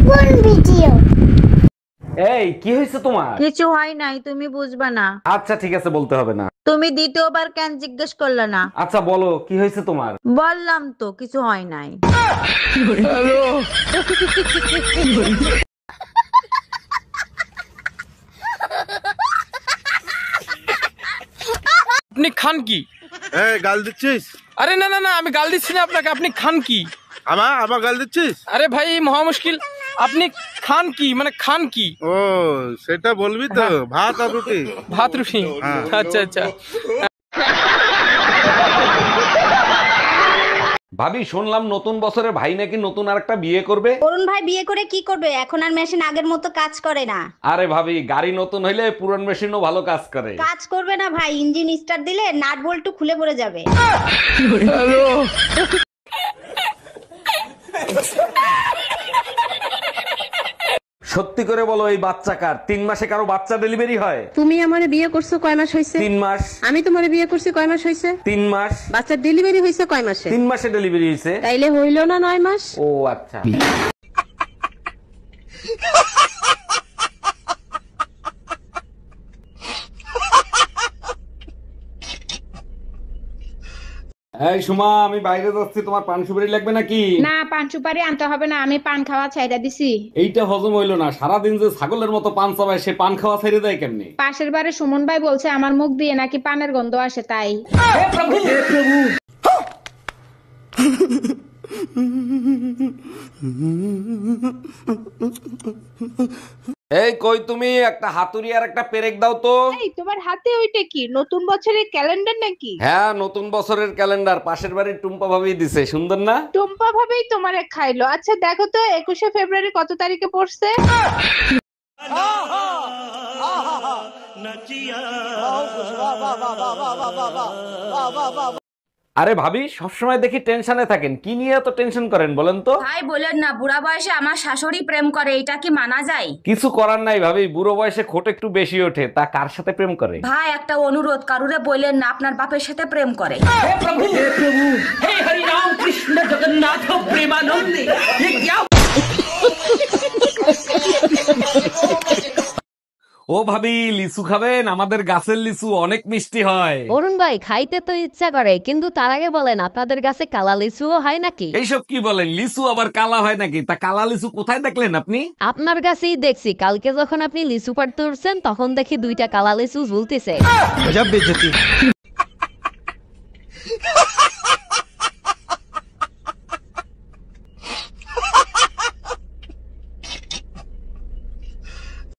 কোন ভিডিও? এই কি হয়েছে তোমার? কিছু হয় নাই, তুমি বুঝবা না। আচ্ছা ঠিক আছে, বলতে হবে না। তুমি দ্বিতীয়বার কেন জিজ্ঞেস করলে না? আচ্ছা বলো কি হয়েছে তোমার? বললাম তো কিছু হয় নাই। আপনি খান কি? এই গাল দিচ্ছিস? আরে না না না, আমি গাল দিচ্ছি না আপনাকে। আপনি খান কি? আমার গাল দিচ্ছিস? আরে ভাই মহা মুশকিল। আপনি খান কি মানে খান কি? ও সেটা বলবি তো। ভাত আর রুটি। ভাত রুটি? হ্যাঁ। আচ্ছা আচ্ছা। ভাবি শুনলাম নতুন বছরে ভাই নাকি নতুন আরেকটা বিয়ে করবে। অরুণ ভাই বিয়ে করে কি করবে? এখন আর মেশিন আগের মতো কাজ করে না। আরে ভাবি গাড়ি নতুন হইলে পুরান মেশিনও ভালো কাজ করে। কাজ করবে না ভাই, ইঞ্জিন স্টার্ট দিলে নাট বল্টু খুলে পড়ে যাবে। সত্যি করে বলো এই বাচ্চা কার? 3 মাসে কারো বাচ্চা ডেলিভারি হয়? তুমি আমারে বিয়ে করছো কয় মাস হইছে? 3 মাস। আমি তোমারে বিয়ে করছি কয় মাস হইছে? 3 মাস। বাচ্চার ডেলিভারি হইছে কয় মাসে? 3 মাসে ডেলিভারি হয়েছে। তাইলে হইল না 9 মাস? ও আচ্ছা। এই সুমা, আমি বাইরে যাচ্ছি, তোমার পান সুপারি লাগবে নাকি? না, পান সুপারি আনতে হবে না, আমি পান খাওয়া ছাইড়া দিছি। এইটা হজম হইলো না, সারাদিন যে ছাগলের মতো পান চাবায়, সে পান খাওয়া ছেড়ে দেয় কেমনে? পাশের বাড়ি সুমন ভাই বলছে আমার মুখ দিয়ে নাকি পানের গন্ধ আসে, তাই। এই কই তুমি, একটা হাতুড়ি আর একটা পেরেক দাও তো। এই তোমার হাতে ওইটা কি? নতুন বছরের ক্যালেন্ডার নাকি? হ্যাঁ, নতুন বছরের ক্যালেন্ডার, পাশের বাড়ির টুম্পা ভাবি দিছে, সুন্দর না? টুম্পা ভাবেই তোমারে খাইলো। আচ্ছা দেখো তো 21শে ফেব্রুয়ারি কত তারিখে পড়ছে? আরে ভাবি সবসময় দেখি টেনশনে থাকেন, কি নিয়ে এত টেনশন করেন বলেন তো? ভাই বলেন না, বুড়া বয়সে আমার শাশুড়ি প্রেম করে, এটা কি মানা যায়? কিছু করার নাই ভাবি, বুড়ো বয়সে খোট একটু বেশি ওঠে, তা কার সাথে প্রেম করে? ভাই একটা অনুরোধ, কারুরে বললেন না আপনার বাপের সাথে প্রেম করে। ও ভাবি লিচু খাবেন? আমাদের গাছের লিচু অনেক মিষ্টি হয়। অরুণ ভাই খাইতে তো ইচ্ছা করে, কিন্তু তার আগে বলেন আপনাদের কাছে কালা লিচুও হয় নাকি? এইসব কি বলেন, লিচু আবার কালা হয় নাকি? তা কালা লিচু কোথায় দেখলেন আপনি? আপনার কাছেই দেখছি, কালকে যখন আপনি লিচু পাড়তে উঠছেন তখন দেখি 2টা কালা লিচু ঝুলতেছে।